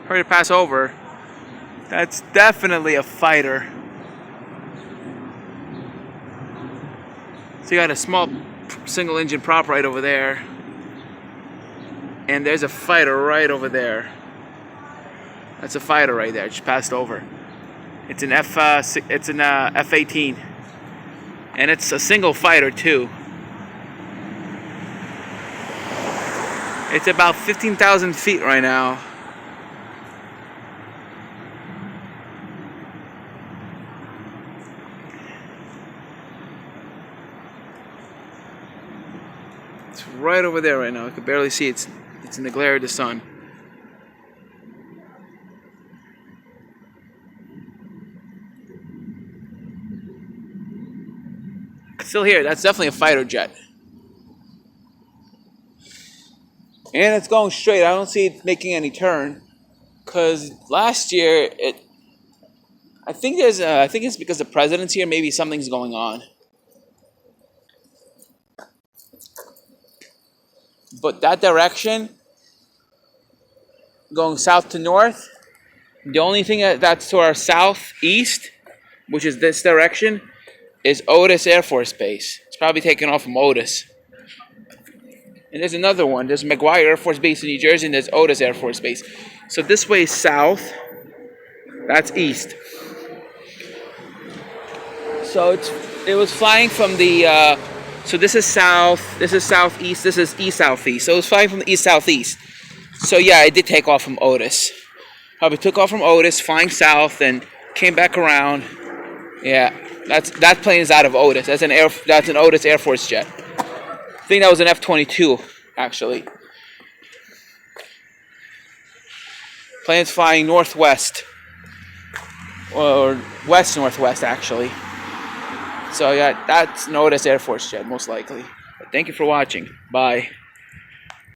Hurry to pass over. That's definitely a fighter. So you got a small single engine prop right over there. And there's a fighter right over there. That's a fighter right there. Just passed over. It's an F-18, and it's a single fighter too. It's about 15,000 feet right now. It's right over there right now. I can barely see it. It's in the glare of the sun. Still here. That's definitely a fighter jet. And it's going straight. I don't see it making any turn. Because last year, I think it's because the president's here. Maybe something's going on. But that direction, going south to north, the only thing that's to our southeast, which is this direction, is Otis Air Force Base. It's probably taken off from Otis. And there's another one. There's McGuire Air Force Base in New Jersey, and there's Otis Air Force Base. So this way is south. That's east. So it was flying from the... so this is south, this is southeast, this is east-southeast. So it was flying from the east-southeast. So yeah, it did take off from Otis. Probably took off from Otis, flying south, and came back around. Yeah. That plane is out of Otis. That's an Otis Air Force jet. I think that was an F-22, actually. Plane's flying northwest, or west-northwest, actually. So yeah, that's an Otis Air Force jet, most likely. But thank you for watching. Bye.